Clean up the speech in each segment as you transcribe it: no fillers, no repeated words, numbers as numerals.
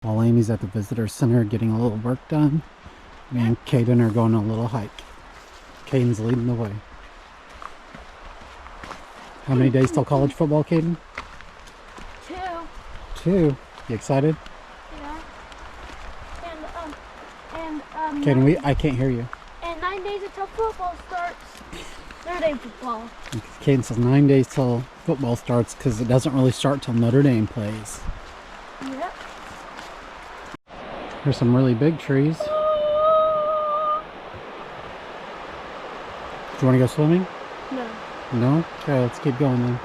While Amy's at the visitor center getting a little work done, me and Kaden are going on a little hike. Kaden's leading the way. How many days till college football, Kaden? 2. 2. You excited? Yeah. Kaden, I can't hear you. And 9 days until football starts. Notre Dame football. Kaden says 9 days till football starts because it doesn't really start till Notre Dame plays. Yep. There's some really big trees. Do you want to go swimming? No. No? Okay, let's keep going then.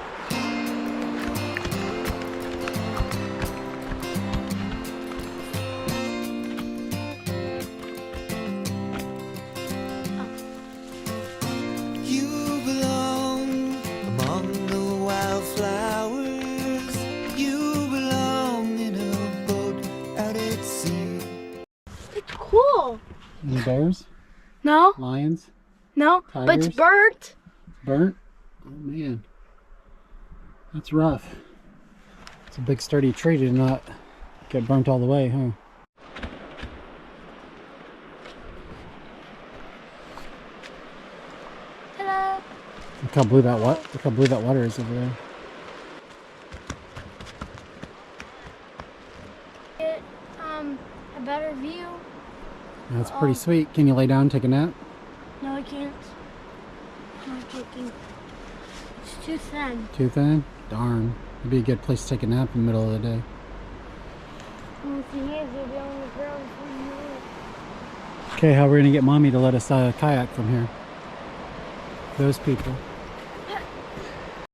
You belong among the wildflowers. You belong in a boat out at sea. It's cool. Any bears? No. Lions? No. Tigers? But it's burnt. Burnt? Oh man. That's rough. It's a big sturdy tree to not get burnt all the way, huh? Ta-da. Look how blue that water is over there. Get a better view. That's pretty sweet. Can you lay down and take a nap? No, I can't. I'm not taking. It's too thin. Too thin? Darn. It'd be a good place to take a nap in the middle of the day. Only thing is, you'll be on the ground for a minute. Okay, how are we gonna get mommy to let us kayak from here? Those people.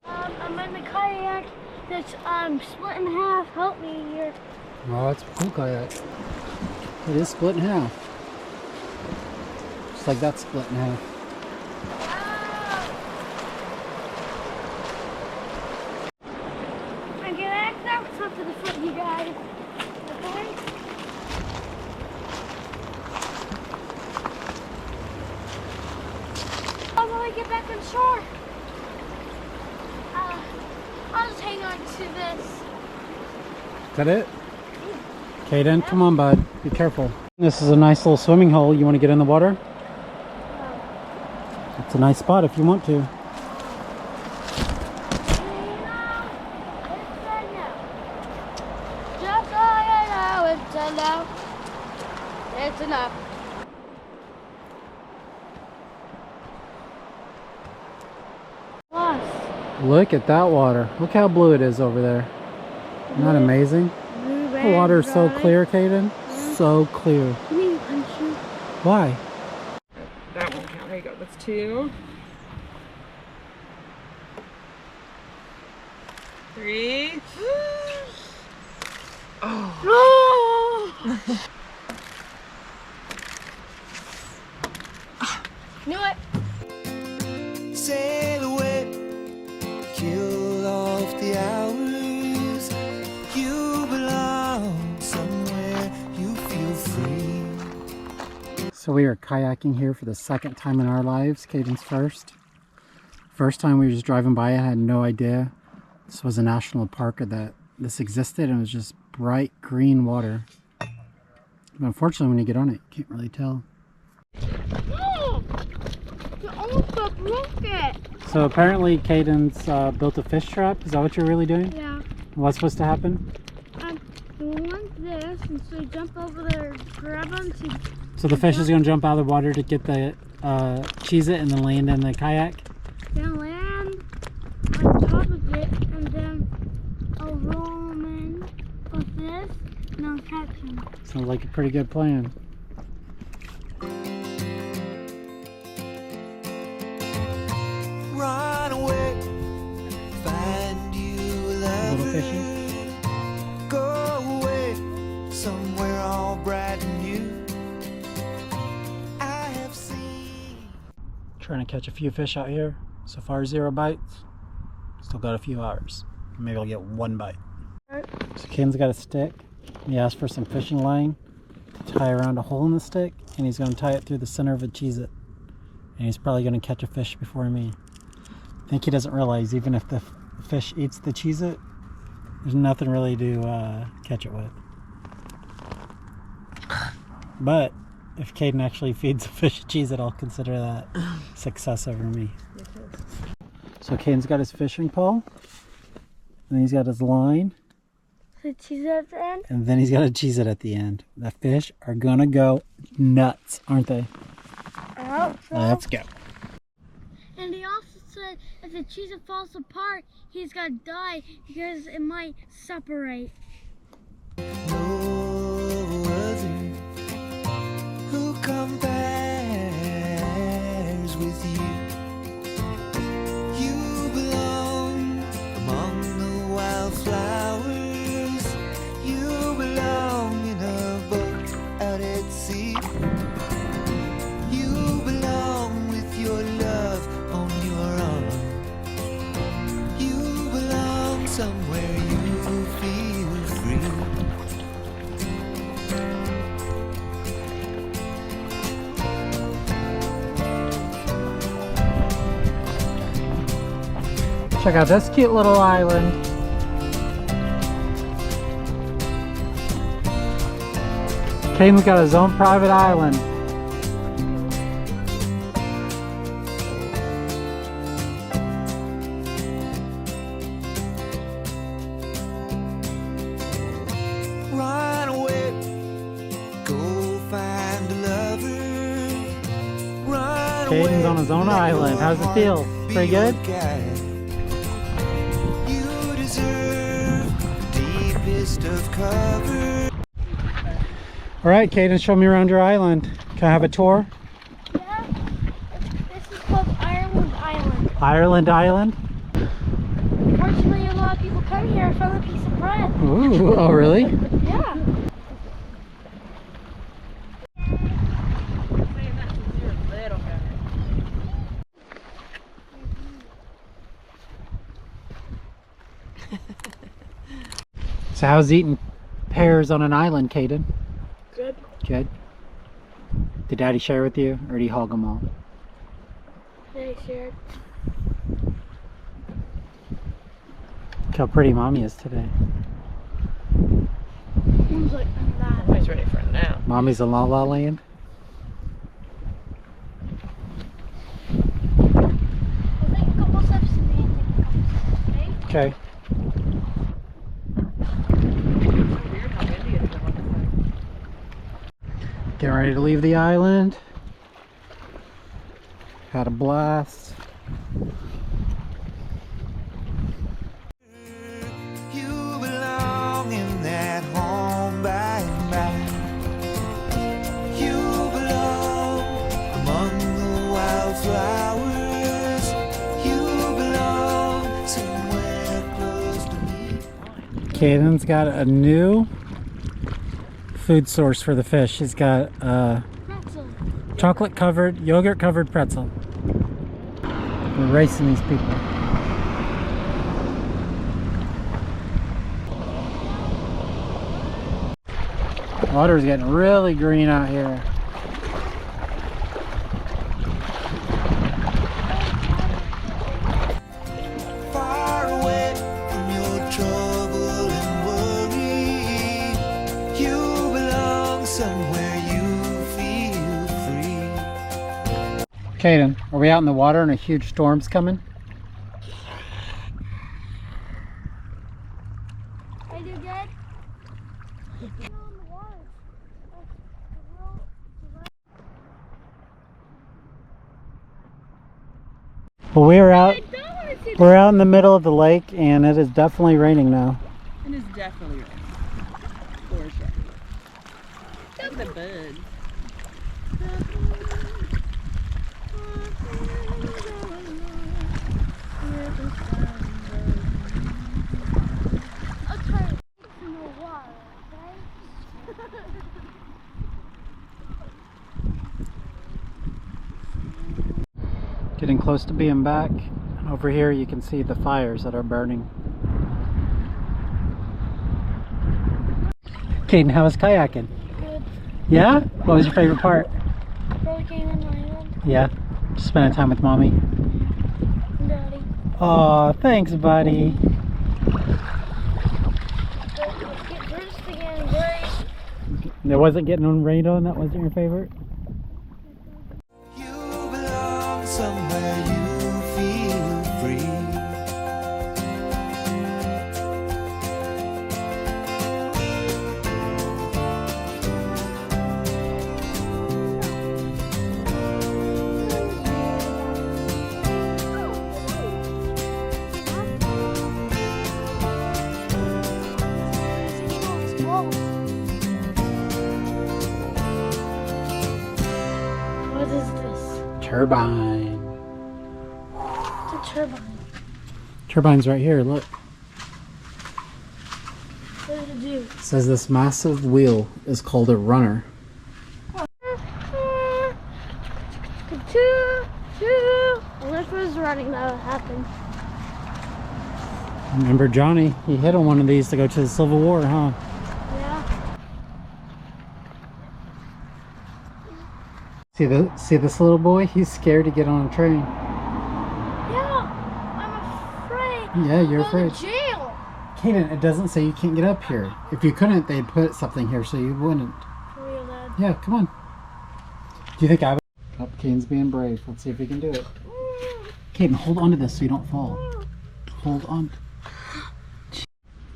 I'm in the kayak that's split in half. Help me here. Oh, it's a cool kayak. It is split in half. Just like that's split in half. I'm gonna act out something to foot you guys. Okay? How will I get back on shore? I'll just hang on to this. Is that it? Kaden, come on, bud. Be careful. This is a nice little swimming hole. You want to get in the water? It's a nice spot if you want to. Just so you know, it's enough. It's enough. Plus, Look at that water. Look how blue it is over there. Isn't that amazing? The water is so clear, Kaden. So clear. Can you punch me? Why? That won't count. There you go. That's 2. 3. Oh! Knew it. Sail away, kill off the hours. You belong somewhere you feel free. So we are kayaking here for the second time in our lives. Kaden's first. First time we were just driving by, I had no idea this was a national park or that this existed, and it was just bright green water. But unfortunately, when you get on it, you can't really tell. Oh! You almost broke it. So apparently Kaden's built a fish trap. Is that what you're really doing? Yeah. What's supposed to happen? You want this, and so you jump over there, grab onto. So the fish is going to jump out of the water to get the cheese it and then land in the kayak? Then land on top of it, and then I'll roll them in with this, and I'll catch them. Sounds like a pretty good plan. Run away, find you a Little lover. fishes. Go away, somewhere all bright and new. I have seen. Trying to catch a few fish out here. So far 0 bites. Still got a few hours. Maybe I'll get 1 bite. So Kaden's got a stick. He asked for some fishing line to tie around a hole in the stick, and he's going to tie it through the center of a Cheez-It. And he's probably going to catch a fish before me. I think he doesn't realize even if the fish eats the Cheez-It, there's nothing really to catch it with. But if Kaden actually feeds the fish cheese, I'll consider that success over me. So Kaden's got his fishing pole, and he's got his line, The cheese at the end? and then he's got to cheese it at the end. The fish are gonna go nuts, aren't they? I hope so. Let's go. And he also said if the cheese falls apart, he's got to die because it might separate. No other who compares with you. You belong among the wildflowers. You belong in a boat out at sea. You belong with your love on your arm. You belong somewhere you feel free. Check out this cute little island. Kaden's got his own private island. Run away, go find a lover. Run Kaden's on his own island. How's it feel? Pretty good? You deserve the deepest of cover. All right, Kaden, show me around your island. Can I have a tour? Yeah. This is called Ireland Island. Ireland Island? Fortunately, a lot of people come here for a piece of bread. Ooh, oh really? Yeah. So how's eating pears on an island, Kaden? Good. Good. Did Daddy share with you, or did he hog them all? They shared. Look how pretty Mommy is today. Mom's like that. He's ready for a nap. Mommy's in La La Land. We'll take a couple steps and then take a couple steps, okay? Okay. Weird how windy it is on this side. Getting ready to leave the island. Had a blast. You belong in that home by and by. You belong among the wildflowers. You belong somewhere close to me. Kaden's got a new food source for the fish. He's got Pretzel. chocolate covered, yogurt covered pretzel. We're racing these people. Water's getting really green out here. Far away from your trouble and worry. You belong somewhere you feel free. Kaden, are we out in the water and a huge storm's coming? Are you good? Well, we're out in the middle of the lake and it is definitely raining now. It is definitely raining. For sure. Look at the birds. I'll try to in the water, okay? Getting close to being back. Over here you can see the fires that are burning. Kaden, how was kayaking? Good. Yeah? What was your favorite part? Kayaking in Ireland. Yeah? Just spending time with Mommy. And Daddy. Aw, thanks buddy. Let's get Bruce again, Grace. And it wasn't getting rained on? That wasn't your favorite? You belong somewhere you feel free. What is this? Turbine. It's a turbine. Turbine's right here, look. What does it do? It says this massive wheel is called a runner. Unless it was running, that would happen. Remember Johnny? He hit on one of these to go to the Civil War, huh? Yeah. See this little boy? He's scared to get on a train. Yeah, I'm afraid. Yeah, you're I'm going afraid. to jail. Kaden, it doesn't say you can't get up here. If you couldn't, they'd put something here so you wouldn't. For real, Dad. Yeah, come on. Do you think I would? Oh, Kaden's being brave. Let's see if he can do it. Kaden, hold on to this so you don't fall. Hold on.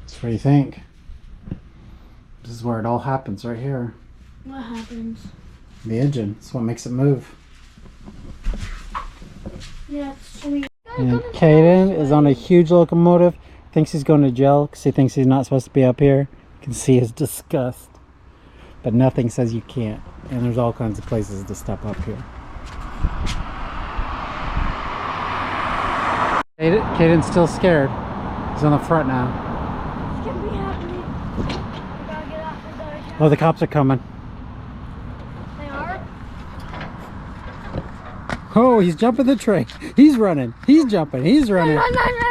So what do you think? This is where it all happens, right here. What happens? The engine. That's what makes it move. Yeah, it's sweet. And Kaden is on a huge locomotive. Thinks he's going to jail because he thinks he's not supposed to be up here. You can see his disgust. But nothing says you can't. And there's all kinds of places to step up here. Kaden's still scared. He's on the front now. It's gonna be happening. We gotta get out the door. Oh, the cops are coming. They are? Oh, he's jumping the train. He's running. He's jumping. He's running. Run, run, run, run.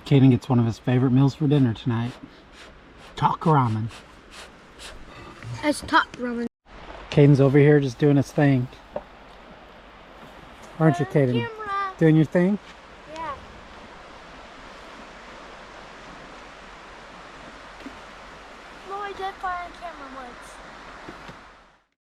Kaden gets one of his favorite meals for dinner tonight. Taco ramen. It's top ramen. Kaden's over here just doing his thing. Aren't you, Kaden? Camera. Doing your thing?